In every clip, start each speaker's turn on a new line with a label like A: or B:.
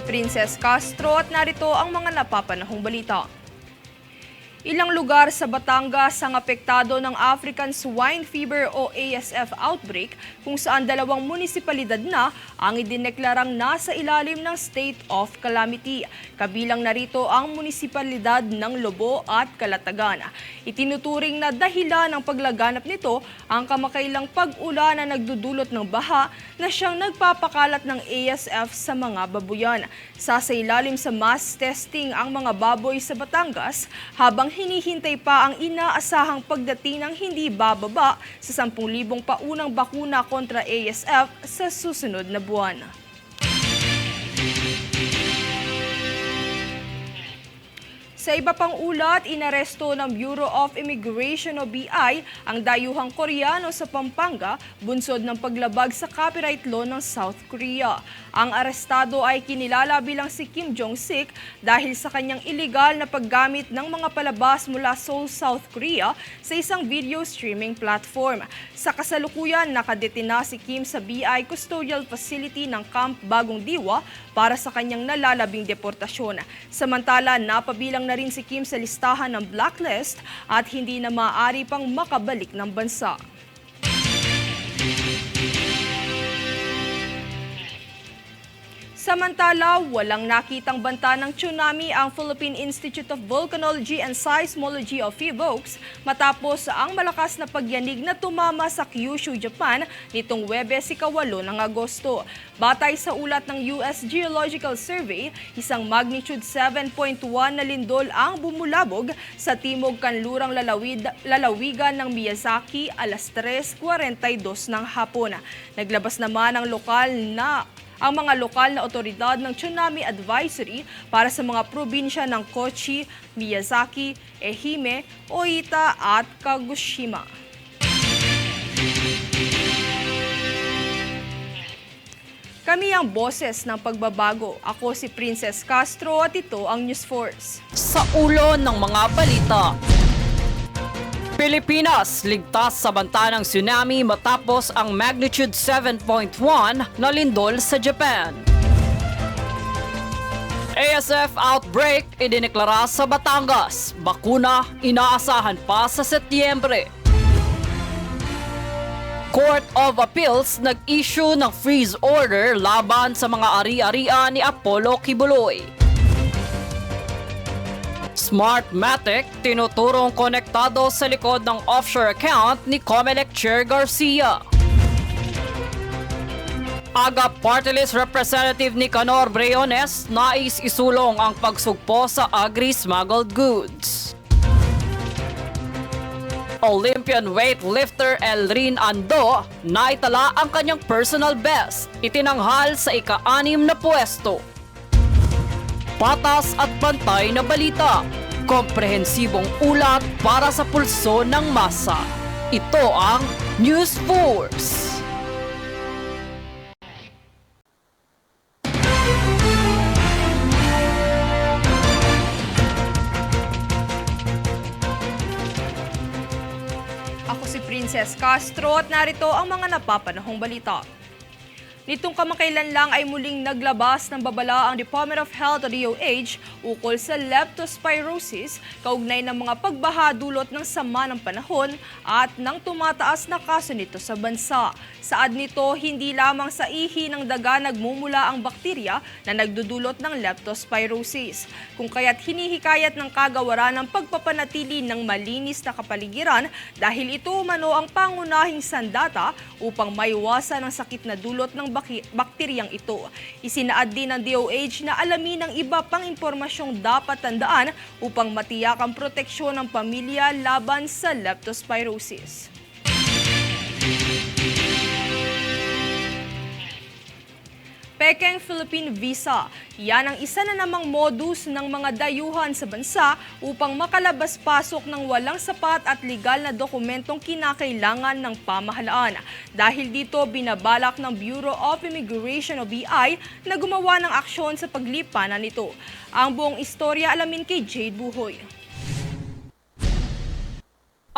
A: Princess Castro at narito ang mga napapanahong balita. Ilang lugar sa Batangas ang apektado ng African Swine Fever o ASF outbreak kung saan 2 munisipalidad na ang idineklarang nasa ilalim ng state of calamity. Kabilang narito ang munisipalidad ng Lobo at Calatagan. Itinuturing na dahilan ng paglaganap nito ang kamakailang pag-ulan na nagdudulot ng baha na siyang nagpapakalat ng ASF sa mga babuyan. Sasailalim sa mass testing ang mga baboy sa Batangas habang hinihintay pa ang inaasahang pagdating ng hindi bababa sa 10,000 paunang bakuna kontra ASF sa susunod na buwan. Sa iba pang ulat, inaresto ng Bureau of Immigration o BI ang dayuhang Koreano sa Pampanga bunsod ng paglabag sa copyright law ng South Korea. Ang arestado ay kinilala bilang si Kim Jong-sik dahil sa kanyang iligal na paggamit ng mga palabas mula Seoul, South Korea sa isang video streaming platform. Sa kasalukuyan, nakadetina si Kim sa BI Custodial Facility ng Camp Bagong Diwa para sa kanyang nalalabing deportasyon. Samantala, napabilang na rin si Kim sa listahan ng blacklist at hindi na maaari pang makabalik ng bansa. Samantala, walang nakitang banta ng tsunami ang Philippine Institute of Volcanology and Seismology o PHIVOLCS matapos ang malakas na pagyanig na tumama sa Kyushu, Japan nitong Huwebes, ika-8 ng Agosto. Batay sa ulat ng US Geological Survey, isang magnitude 7.1 na lindol ang bumulabog sa timog kanlurang lalawigan ng Miyazaki alas 3:42 ng hapon. Naglabas naman ang mga lokal na otoridad ng tsunami advisory para sa mga probinsya ng Kochi, Miyazaki, Ehime, Oita at Kagoshima. Kami ang boses ng pagbabago. Ako si Princess Castro at ito ang News Force.
B: Sa ulo ng mga balita, Pilipinas ligtas sa banta ng tsunami matapos ang magnitude 7.1 na lindol sa Japan. ASF outbreak idineklara sa Batangas. Bakuna inaasahan pa sa Setyembre. Court of Appeals nag-issue ng freeze order laban sa mga ari-arian ni Apollo Kibuloy. Smartmatic tinuturong konektado sa likod ng offshore account ni Comelec Chair Garcia. Aga Party List Representative Nicanor Briones nais isulong ang pagsugpo sa agri-smuggled goods. Olympian weightlifter Elrin Ando naitala ang kanyang personal best, itinanghal sa ika-6 na pwesto. Patas at pantay na balita, komprehensibong ulat para sa pulso ng masa. Ito ang News Force.
A: Ako si Princess Castro at narito ang mga napapanahong balita. Nitong kamakailan lang ay muling naglabas ng babala ang Department of Health o DOH ukol sa leptospirosis kaugnay ng mga pagbaha dulot ng sama ng panahon at ng tumataas na kaso nito sa bansa. Saad nito, hindi lamang sa ihi ng daga nagmumula ang bakterya na nagdudulot ng leptospirosis, kung kaya't hinihikayat ng kagawaran ng pagpapanatili ng malinis na kapaligiran dahil ito umano ang pangunahing sandata upang maiwasan ang sakit na dulot ng bakteryang ito. Isinaad din ng DOH na alamin ang iba pang impormasyong dapat tandaan upang matiyak ang proteksyon ng pamilya laban sa leptospirosis. Pekeng Philippine Visa. Yan ang isa na namang modus ng mga dayuhan sa bansa upang makalabas-pasok ng walang sapat at legal na dokumentong kinakailangan ng pamahalaan. Dahil dito, binabalak ng Bureau of Immigration o BI na gumawa ng aksyon sa paglipanan nito. Ang buong istorya alamin kay Jade Buhoy.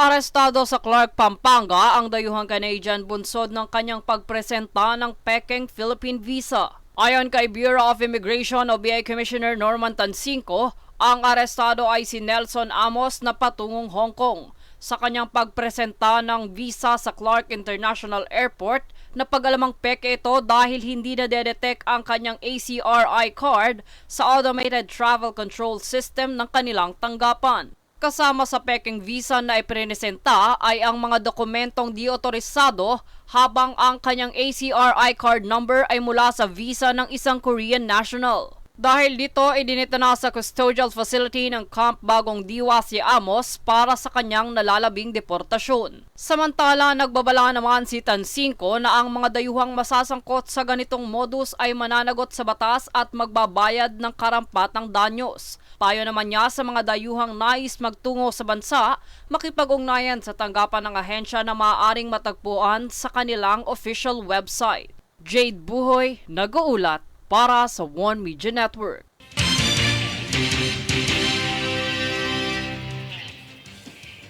B: Arestado sa Clark, Pampanga ang dayuhang Canadian bunsod ng kanyang pagpresenta ng Pekeng Philippine Visa. Ayon kay Bureau of Immigration o BI Commissioner Norman Tansinko, ang arestado ay si Nelson Amos na patungong Hong Kong sa kanyang pagpresenta ng visa sa Clark International Airport na pag-alamang peke ito dahil hindi na dedetect ang kanyang ACRI card sa Automated Travel Control System ng kanilang tanggapan. Kasama sa pekeng visa na ipresenta ay ang mga dokumentong di otorisado habang ang kanyang ACRI card number ay mula sa visa ng isang Korean national. Dahil dito, idinita na sa custodial facility ng Camp Bagong Diwa si Amos para sa kanyang nalalabing deportasyon. Samantala, nagbabala naman si Tansinko na ang mga dayuhang masasangkot sa ganitong modus ay mananagot sa batas at magbabayad ng karampatang danyos. Payo naman niya sa mga dayuhang nais magtungo sa bansa, makipag-ugnayan sa tanggapan ng ahensya na maaaring matagpuan sa kanilang official website. Jade Buhoy, nag-uulat para sa One Media Network.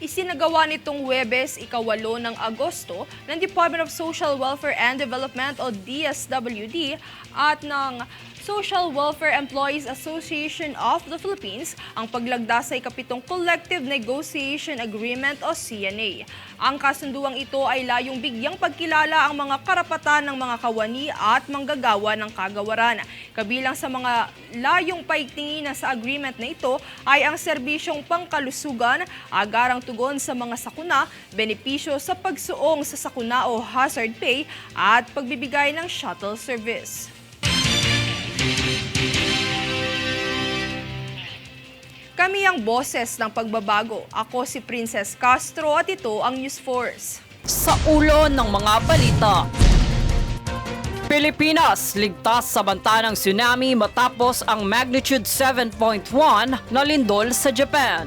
A: Isinagawa nitong Huwebes, ika-8 ng Agosto ng Department of Social Welfare and Development o DSWD at ng Social Welfare Employees Association of the Philippines ang paglagda sa ika-7 Collective Negotiation Agreement o CNA. Ang kasunduang ito ay layong bigyang pagkilala ang mga karapatan ng mga kawani at manggagawa ng kagawaran. Kabilang sa mga layong paigtingin sa agreement na ito ay ang serbisyong pangkalusugan, agarang tugon sa mga sakuna, benepisyo sa pagsuong sa sakuna o hazard pay at pagbibigay ng shuttle service. Kami ang boses ng pagbabago. Ako si Princess Castro at ito ang News Force.
B: Sa ulo ng mga balita, Pilipinas ligtas sa banta ng tsunami matapos ang magnitude 7.1 na lindol sa Japan.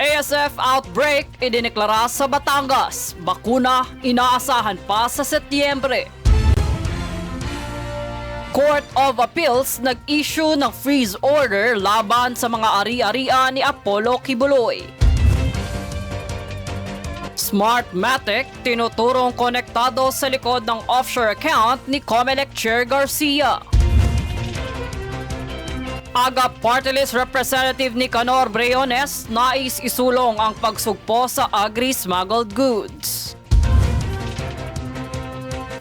B: ASF outbreak idineklara sa Batangas. Bakuna inaasahan pa sa Setyembre. Court of Appeals nag-issue ng freeze order laban sa mga ari-arian ni Apollo Kibuloy. Smartmatic tinuturong konektado sa likod ng offshore account ni Comelec Chair Garcia. Aga Party List Representative Nicanor Briones nais isulong ang pagsugpo sa agri-smuggled goods.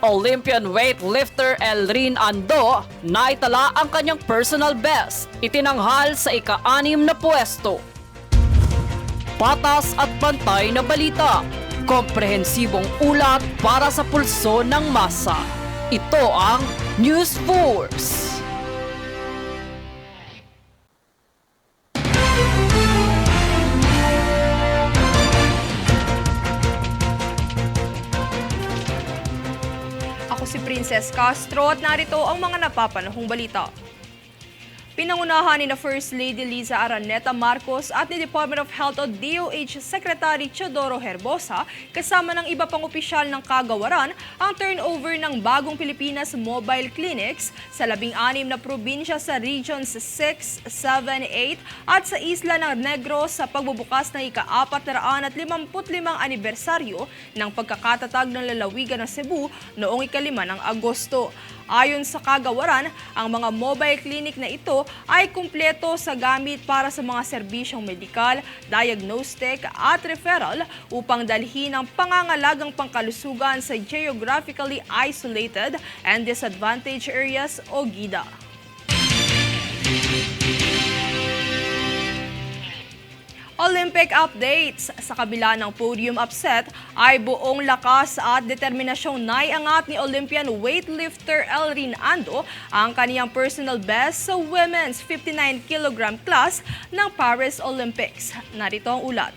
B: Olympian weightlifter Elrin Ando naitala ang kanyang personal best, itinanghal sa ika-6 na pwesto. Patas at pantay na balita, komprehensibong ulat para sa pulso ng masa. Ito ang News Force.
A: Ako si Princess Castro at narito ang mga napapanahong balita. Pinangunahan ni First Lady Liza Araneta Marcos at ni Department of Health o DOH Secretary Teodoro Herbosa kasama ng iba pang opisyal ng kagawaran ang turnover ng Bagong Pilipinas Mobile Clinics sa 16 na probinsya sa Regions 6, 7, 8 at sa Isla ng Negros sa pagbubukas ng ika-455 anibersaryo ng pagkakatatag ng lalawigan ng Cebu noong ika-5 ng Agosto. Ayon sa kagawaran, ang mga mobile clinic na ito ay kumpleto sa gamit para sa mga serbisyong medikal, diagnostic at referral upang dalhin ang pangangalagang pangkalusugan sa geographically isolated and disadvantaged areas o GIDA. Olympic updates. Sa kabila ng podium upset ay buong lakas at determinasyong naiangat ni Olympian weightlifter Elrin Ando ang kaniyang personal best sa women's 59 kg class ng Paris Olympics. Narito ang ulat.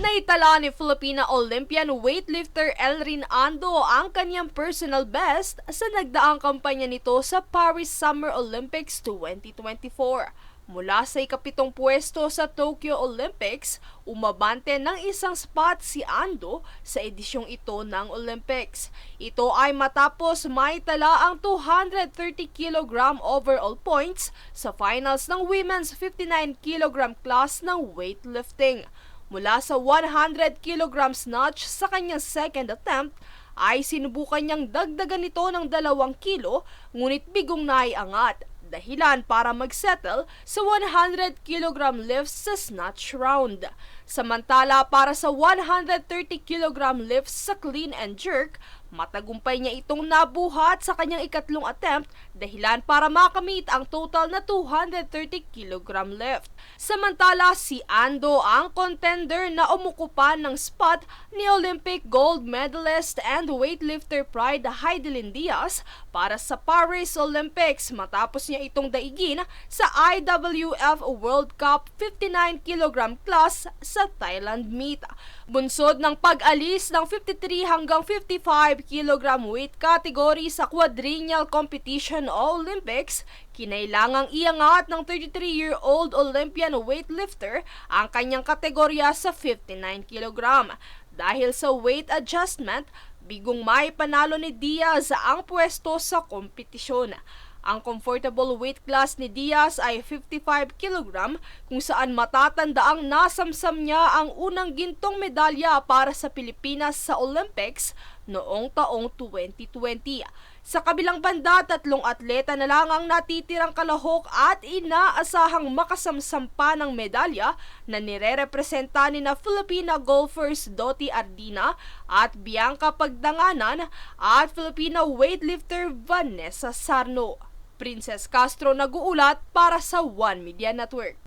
A: Naitala ni Filipina Olympian weightlifter Elrin Ando ang kaniyang personal best sa nagdaang kampanya nito sa Paris Summer Olympics 2024. Mula sa ika-7 pwesto sa Tokyo Olympics, umabante ng isang spot si Ando sa edisyong ito ng Olympics. Ito ay matapos maitala ang 230 kg overall points sa finals ng women's 59 kg class ng weightlifting. Mula sa 100 kg snatch sa kanyang second attempt, ay sinubukan niyang dagdagan ito ng 2 kilo ngunit bigong naiangat. Dahilan para mag-settle sa 100 kg lifts sa snatch round. Samantala para sa 130 kg lifts sa clean and jerk, matagumpay niya itong nabuhat sa kanyang ikatlong attempt dahilan para makamit ang total na 230 kg lift. Samantala si Ando ang contender na umukupan ng spot ni Olympic gold medalist and weightlifter pride Heidelin Diaz para sa Paris Olympics matapos niya itong daigin sa IWF World Cup 59 kg class sa Thailand meet. Bunsod ng pag-alis ng 53 hanggang 55 kg weight category sa quadrennial competition o Olympics, kinailangang iangat ng 33-year-old Olympian weightlifter ang kanyang kategorya sa 59 kg. Dahil sa weight adjustment, bigong may panalo ni Diaz ang pwesto sa kompetisyon. Ang comfortable weight class ni Diaz ay 55 kg kung saan matatandaang nasamsam niya ang unang gintong medalya para sa Pilipinas sa Olympics noong taong 2020. Sa kabilang banda, 3 atleta na lang ang natitirang kalahok at inaasahang makasamsam pa ng medalya na nirerepresenta ni na Filipina golfers Doti Ardina at Bianca Pagdanganan at Filipina weightlifter Vanessa Sarno. Princess Castro nag-uulat para sa One Media Network.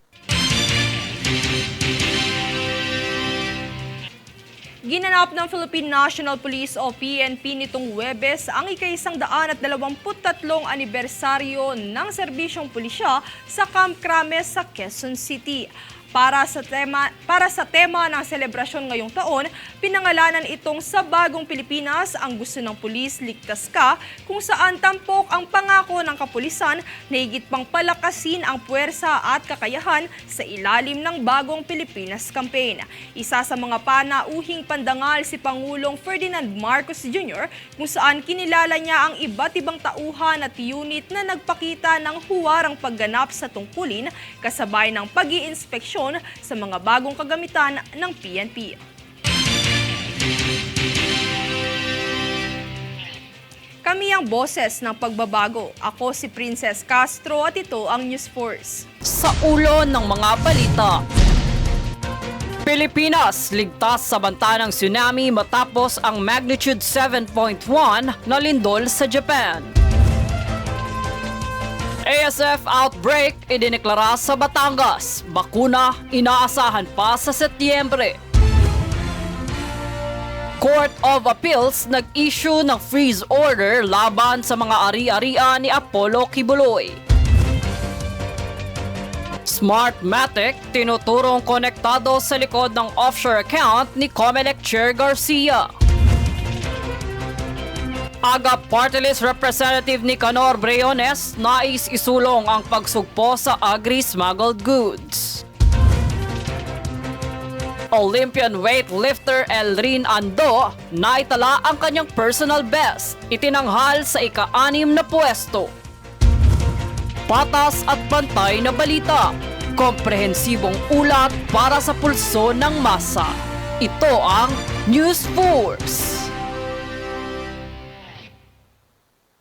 A: Ginanap ng Philippine National Police o PNP nitong Huwebes ang ika-123 anibersaryo ng serbisyong pulisya sa Camp Krames sa Quezon City. Para sa tema ng selebrasyon ngayong taon, pinangalanan itong Sa Bagong Pilipinas, ang gusto ng pulis, ligtas ka, kung saan tampok ang pangako ng kapulisan na higit pang palakasin ang puwersa at kakayahan sa ilalim ng Bagong Pilipinas campaign. Isa sa mga panauhing pandangal si Pangulong Ferdinand Marcos Jr. kung saan kinilala niya ang iba't ibang tauhan at unit na nagpakita ng huwarang pagganap sa tungkulin kasabay ng pag-iinspeksyon sa mga bagong kagamitan ng PNP. Kami ang boses ng pagbabago. Ako si Princess Castro at ito ang News Force.
B: Sa ulo ng mga balita, Pilipinas ligtas sa banta ng tsunami matapos ang magnitude 7.1 na lindol sa Japan. ASF outbreak idineklara sa Batangas. Bakuna inaasahan pa sa Setyembre. Court of Appeals nag-issue ng freeze order laban sa mga ari-arian ni Apollo Kibuloy. Smartmatic tinuturong konektado sa likod ng offshore account ni Comelec Chair Garcia. Aga Party List Representative Nicanor Briones nais isulong ang pagsugpo sa agri-smuggled goods. Olympian weightlifter Elrin Ando naitala ang kanyang personal best, itinanghal sa ika-6 na pwesto. Patas at pantay na balita, komprehensibong ulat para sa pulso ng masa. Ito ang News Force.